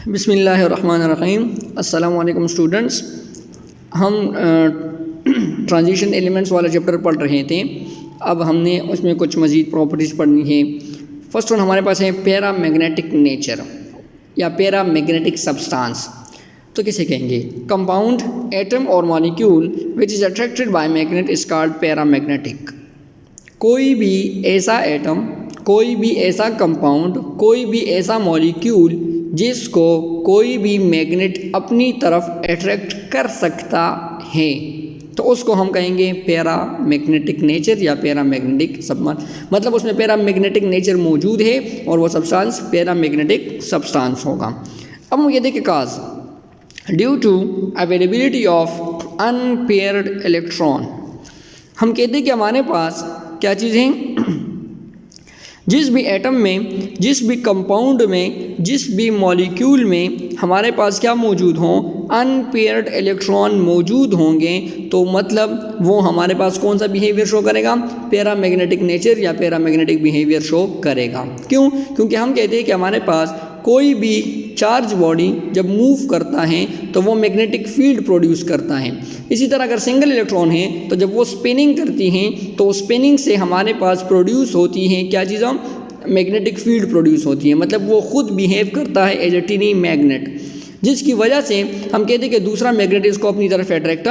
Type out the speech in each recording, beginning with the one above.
बिस्मिल्लाहिर्रहमानिर्रहीम। अस्सलाम वालेकुम स्टूडेंट्स। हम ट्रांजिशन एलिमेंट्स वाला चैप्टर पढ़ रहे थे। अब हमने उसमें कुछ मज़ीद प्रॉपर्टीज़ पढ़नी है। फर्स्ट वन हमारे पास है पैरामैग्नेटिक नेचर या पैरामैग्नेटिक सब्सटेंस। तो किसे कहेंगे? कंपाउंड, एटम और molecule which is attracted by magnet is called paramagnetic. कोई भी ऐसा एटम, कोई भी ऐसा कंपाउंड, कोई भी ऐसा मॉलिक्यूल जिसको कोई भी मैग्नेट अपनी तरफ अट्रैक्ट कर सकता है तो उसको हम कहेंगे पैरामैग्नेटिक नेचर या पैरामैग्नेटिक सब्सटेंस। मतलब उसमें पैरामैग्नेटिक नेचर मौजूद है और वो सब्सटेंस पैरामैग्नेटिक सब्सटेंस होगा। अब हम ये देखें cause due to availability of unpaired electron. हम कहते हैं कि हमारे पास क्या चीज़ें जिस भी एटम में, जिस भी कंपाउंड में, जिस भी मॉलिक्यूल में हमारे पास क्या मौजूद हों, अनपेयर्ड इलेक्ट्रॉन मौजूद होंगे तो मतलब वो हमारे पास कौन सा बिहेवियर शो करेगा? पैरामैग्नेटिक नेचर या पैरामैग्नेटिक बिहेवियर शो करेगा। क्यों? क्योंकि हम कहते हैं कि हमारे पास कोई भी चार्ज बॉडी जब मूव करता है तो वो मैग्नेटिक फील्ड प्रोड्यूस करता है। इसी तरह अगर सिंगल इलेक्ट्रॉन है तो जब वो स्पिनिंग करती हैं तो स्पिनिंग से हमारे पास प्रोड्यूस होती हैं क्या चीज़ें? मैग्नेटिक फील्ड प्रोड्यूस होती है। मतलब वो खुद बिहेव करता है एज ए टिनी मैग्नेट, जिसकी वजह से हम कहते हैं कि दूसरा मैग्नेट इसको अपनी तरफ अट्रैक्ट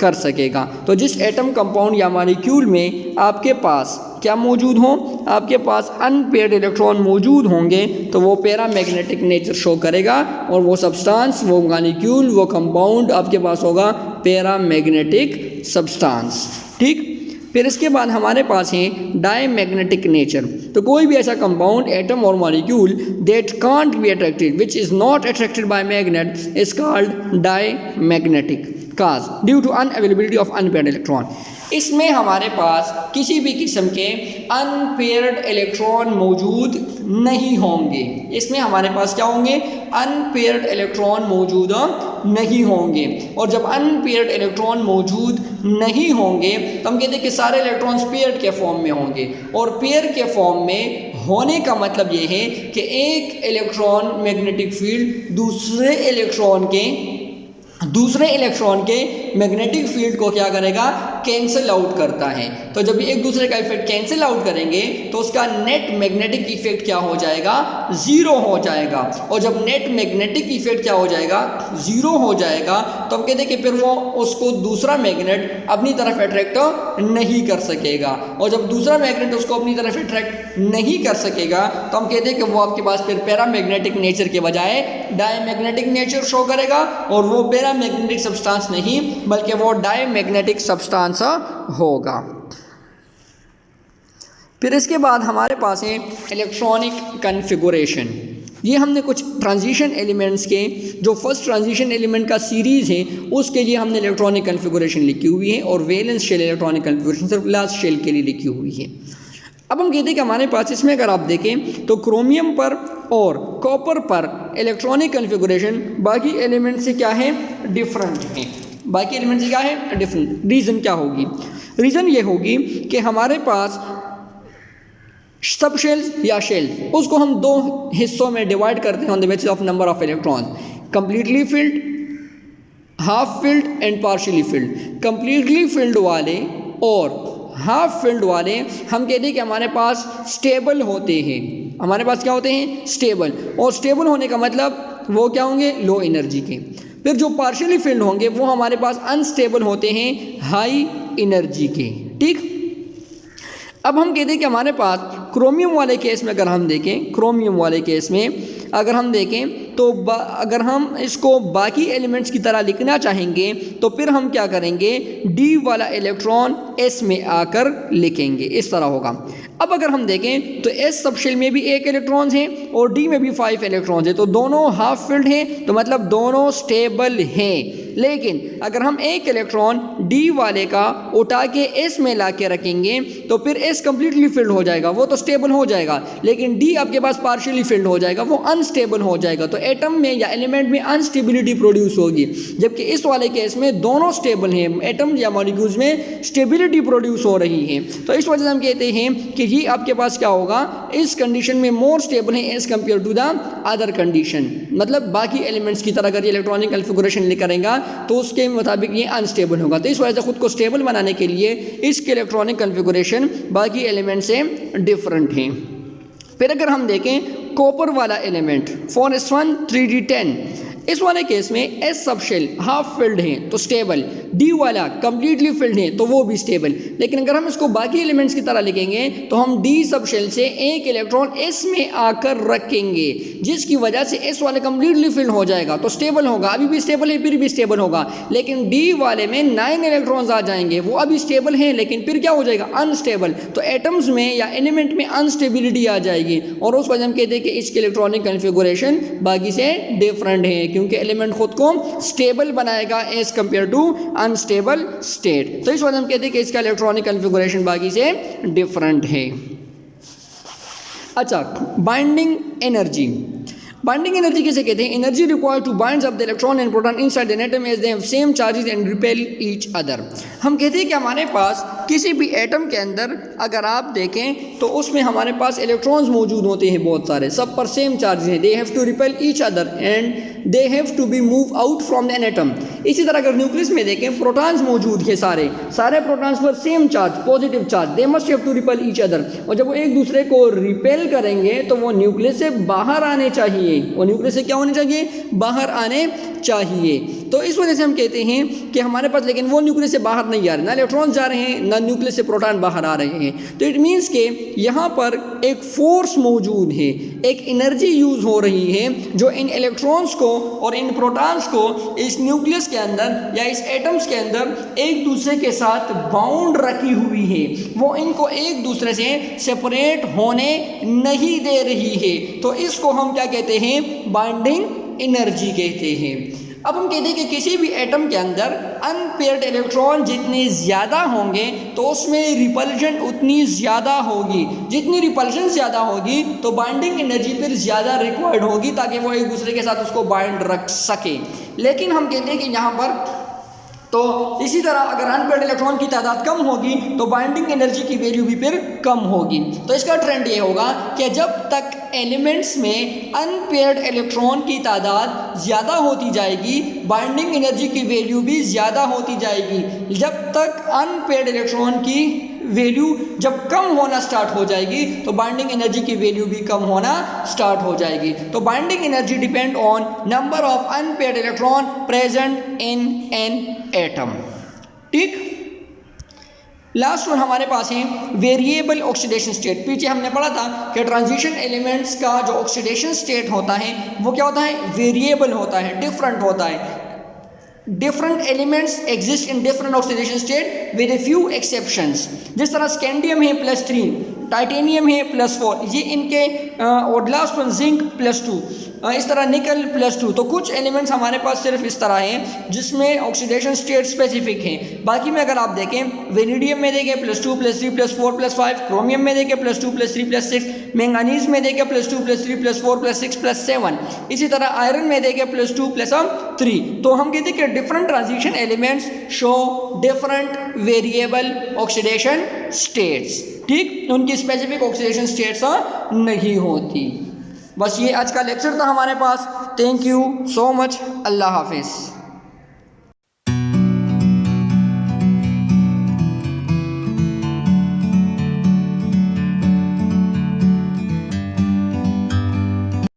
कर सकेगा। तो जिस एटम, कंपाउंड या मॉलिक्यूल में आपके पास क्या मौजूद हो, आपके पास अनपेयर्ड इलेक्ट्रॉन मौजूद होंगे तो वो पैरामैग्नेटिक नेचर शो करेगा और वो सब्सटेंस, वो मॉलिक्यूल, वो कंपाउंड आपके पास होगा पैरामैग्नेटिक सब्सटेंस। ठीक। फिर इसके बाद हमारे पास है डायमैग्नेटिक नेचर। तो कोई भी ऐसा कंपाउंड, एटम और molecule that can't be attracted which is not attracted by magnet is called diamagnetic cause due to unavailability of unpaired electron. इसमें हमारे पास किसी भी किस्म के अनपेयर्ड इलेक्ट्रॉन मौजूद नहीं होंगे। इसमें हमारे पास क्या होंगे? अनपेयर्ड इलेक्ट्रॉन मौजूद नहीं होंगे। और जब अनपेयर्ड इलेक्ट्रॉन मौजूद नहीं होंगे तो हम कहते हैं कि सारे इलेक्ट्रॉन्स पेयर्ड के फॉर्म में होंगे। और पेयर के फॉर्म में होने का मतलब ये है कि एक इलेक्ट्रॉन मैग्नेटिक फील्ड दूसरे इलेक्ट्रॉन के मैग्नेटिक फील्ड को क्या करेगा? कैंसिल आउट करता है। तो जब एक दूसरे का इफेक्ट कैंसिल आउट करेंगे तो उसका नेट मैग्नेटिक इफेक्ट क्या हो जाएगा? ज़ीरो हो जाएगा। और जब नेट मैग्नेटिक इफेक्ट क्या हो जाएगा? ज़ीरो हो जाएगा तो हम कहते हैं कि फिर वो उसको दूसरा मैग्नेट अपनी तरफ अट्रैक्ट नहीं कर सकेगा। और जब दूसरा मैग्नेट उसको अपनी तरफ अट्रैक्ट नहीं कर सकेगा तो हम कहते हैं कि वो आपके पास फिर पैरामैग्नेटिक नेचर के बजाय डायमैग्नेटिक नेचर शो करेगा। और वो पैरामैग्नेटिक सब्सटेंस नहीं बल्कि वो डायमैग्नेटिक सब्सटेंस होगा। फिर इसके बाद हमारे पास है इलेक्ट्रॉनिक कन्फिगुरेशन। ये हमने कुछ ट्रांजिशन एलिमेंट्स के, जो फर्स्ट ट्रांजिशन एलिमेंट का सीरीज़ है उसके लिए हमने इलेक्ट्रॉनिक कन्फिगुरेशन लिखी हुई है और वैलेंस शेल इलेक्ट्रॉनिक कन्फिगुरेशन सिर्फ लास्ट शेल के लिए लिखी हुई है। अब हम कहते हैं कि हमारे पास इसमें अगर आप देखें तो क्रोमियम पर और कॉपर पर इलेक्ट्रॉनिक कन्फिगुरेशन बाकी एलिमेंट से क्या है? डिफरेंट है। बाकी एलिमेंट से क्या है? डिफरेंट। रीज़न क्या होगी? रीज़न ये होगी कि हमारे पास सब शेल्स या शेल्स, उसको हम दो हिस्सों में डिवाइड करते हैं on the basis of number of electrons, completely filled, half filled and partially field. Completely filled वाले और हाफ फिल्ड वाले हम कहते हैं कि हमारे पास स्टेबल होते हैं। हमारे पास क्या होते हैं? स्टेबल। और स्टेबल होने का मतलब वो क्या होंगे? लो एनर्जी के। फिर जो पार्शियली फिल्ड होंगे वो हमारे पास अनस्टेबल होते हैं, हाई एनर्जी के। ठीक। अब हम कहते हैं कि हमारे पास क्रोमियम वाले केस में अगर हम देखें, क्रोमियम वाले केस में अगर हम देखें तो अगर हम इसको बाकी एलिमेंट्स की तरह लिखना चाहेंगे तो फिर हम क्या करेंगे? डी वाला इलेक्ट्रॉन एस में आकर लिखेंगे, इस तरह होगा। अब अगर हम देखें तो एस सबशेल में भी एक इलेक्ट्रॉन्स हैं और डी में भी 5 इलेक्ट्रॉन्स हैं, तो दोनों हाफ फिल्ड हैं तो मतलब दोनों स्टेबल हैं। लेकिन अगर हम एक इलेक्ट्रॉन डी वाले का उठा के एस में ला के रखेंगे तो फिर एस कंप्लीटली फिल्ड हो जाएगा, वो तो स्टेबल हो जाएगा, लेकिन डी आपके पास पार्शियली फिल्ड हो जाएगा, वो अनस्टेबल हो जाएगा। तो एटम में या एलिमेंट में अनस्टेबिलिटी प्रोड्यूस होगी, जबकि इस वाले केस में दोनों स्टेबल हैं, एटम या मॉलिक्यूल्स में स्टेबिलिटी प्रोड्यूस हो रही है। तो इस वजह से हम कहते हैं कि ये आपके पास क्या होगा, इस कंडीशन में मोर स्टेबल है as compare to the other condition. मतलब बाकी एलिमेंट्स की तरह अगर ये इलेक्ट्रॉनिक कॉन्फ़िगरेशन ले करेगा तो उसके मुताबिक ये अनस्टेबल होगा। तो इस वजह से खुद को स्टेबल बनाने के लिए इसके इलेक्ट्रॉनिक कॉन्फ़िगरेशन बाकी एलिमेंट से डिफरेंट है। फिर अगर हम देखें कॉपर वाला एलिमेंट Fs1 3d10, इस वाले केस में एस सब शेल हाफ फिल्ड है तो स्टेबल, डी वाला कंप्लीटली फिल्ड है तो वो भी स्टेबल। लेकिन अगर हम इसको बाकी एलिमेंट्स की तरह लिखेंगे तो हम डी सब शेल से एक इलेक्ट्रॉन एस में आकर रखेंगे, जिसकी वजह से एस वाले कंप्लीटली फिल्ड हो जाएगा तो स्टेबल होगा, अभी भी स्टेबल है फिर भी स्टेबल होगा। लेकिन डी वाले में 9 इलेक्ट्रॉन्स आ जाएंगे, वो अभी स्टेबल हैं लेकिन फिर क्या हो जाएगा, अनस्टेबल। तो एटम्स में या एलिमेंट में अनस्टेबिलिटी आ जाएगी और उस वजह हम कहते हैं कि इसके इलेक्ट्रॉनिक कॉन्फ़िगरेशन बाकी से डिफरेंट है, क्योंकि एलिमेंट खुद को स्टेबल बनाएगा as compare to unstable state. तो इस वजह हम कहते हैं कि इसका इलेक्ट्रॉनिक कॉन्फ़िगरेशन बाकी से डिफरेंट है। अच्छा, बाइंडिंग एनर्जी। बाइंडिंग एनर्जी किसे कहते हैं, energy required to bind up the electron and proton inside an atom as they have same charges and repel each other. हम कहते हैं कि हमारे पास किसी भी एटम के अंदर अगर आप देखें तो उसमें हमारे पास इलेक्ट्रॉन्स मौजूद होते हैं बहुत सारे, सब पर सेम चार्जेस हैं, they have to repel each other and they have to be move out from the an atom. इसी तरह अगर न्यूक्लियस में देखें प्रोटॉन्स मौजूद हैं, सारे प्रोटॉन्स पर same charge, positive charge, they must have to repel each other. और जब वो एक दूसरे को रिपेल करेंगे तो वो न्यूक्लियस से बाहर आने चाहिए, वो न्यूक्लियस से क्या होने चाहिए, बाहर आने चाहिए। तो इस वजह से हम कहते हैं कि हमारे पास लेकिन वो न्यूक्लियस से बाहर नहीं आ रहे, ना इलेक्ट्रॉन्स जा रहे हैं ना न्यूक्लियस से प्रोटॉन बाहर आ रहे हैं। तो इट मीन्स के यहाँ पर एक फोर्स मौजूद है, एक एनर्जी यूज़ हो रही है जो इन इलेक्ट्रॉन्स को और इन प्रोटॉन्स को इस न्यूक्लियस के अंदर या इस एटम्स के अंदर एक दूसरे के साथ बाउंड रखी हुई है, वो इनको एक दूसरे से सेपरेट होने नहीं दे रही है। तो इसको हम क्या कहते हैं, बाइंडिंग एनर्जी कहते हैं। अब हम कहते हैं कि किसी भी एटम के अंदर अनपेयर्ड इलेक्ट्रॉन जितने ज़्यादा होंगे तो उसमें रिपल्जन उतनी ज़्यादा होगी, जितनी रिपल्जन ज़्यादा होगी तो बाइंडिंग एनर्जी फिर ज़्यादा रिक्वायर्ड होगी ताकि वो एक दूसरे के साथ उसको बाइंड रख सके। लेकिन हम कहते हैं कि यहाँ पर तो इसी तरह अगर अनपेयर्ड इलेक्ट्रॉन की तादाद कम होगी तो बाइंडिंग एनर्जी की वैल्यू भी फिर कम होगी। तो इसका ट्रेंड ये होगा कि जब तक एलिमेंट्स में अनपेयर्ड इलेक्ट्रॉन की तादाद ज़्यादा होती जाएगी बाइंडिंग एनर्जी की वैल्यू भी ज़्यादा होती जाएगी। जब तक अनपेयर्ड इलेक्ट्रॉन की वैल्यू जब कम होना स्टार्ट हो जाएगी तो बाइंडिंग एनर्जी की वैल्यू भी कम होना स्टार्ट हो जाएगी। तो binding energy depend on number of unpaired electron present in an atom. ठीक, लास्ट वन हमारे पास है वेरिएबल ऑक्सीडेशन स्टेट। पीछे हमने पढ़ा था कि ट्रांजिशन एलिमेंट्स का जो ऑक्सीडेशन स्टेट होता है वो क्या होता है, वेरिएबल होता है, डिफरेंट होता है। Different elements exist in different oxidation state with a few exceptions. जिस तरह स्कैंडियम है +3, टाइटेनियम है +4, ये इनके और लास्ट वन जिंक +2, इस तरह निकल +2। तो कुछ एलिमेंट्स हमारे पास सिर्फ इस तरह हैं जिसमें ऑक्सीडेशन स्टेट स्पेसिफिक हैं। बाकी में अगर आप देखें वेनेडियम में देखें +2 +3 +4 +5, क्रोमियम में देखें +2 +3 +6, मैंगानीज में देखें +2 +3 +4 +6 +7, इसी तरह आयरन में देखें +2 +3। तो हम कहते हैं कि different transition elements show different variable oxidation states. ठीक, उनकी स्पेसिफिक ऑक्सीडेशन स्टेट्स नहीं होती। बस ये आज का लेक्चर था हमारे पास। Thank you so much. अल्लाह हाफिज़।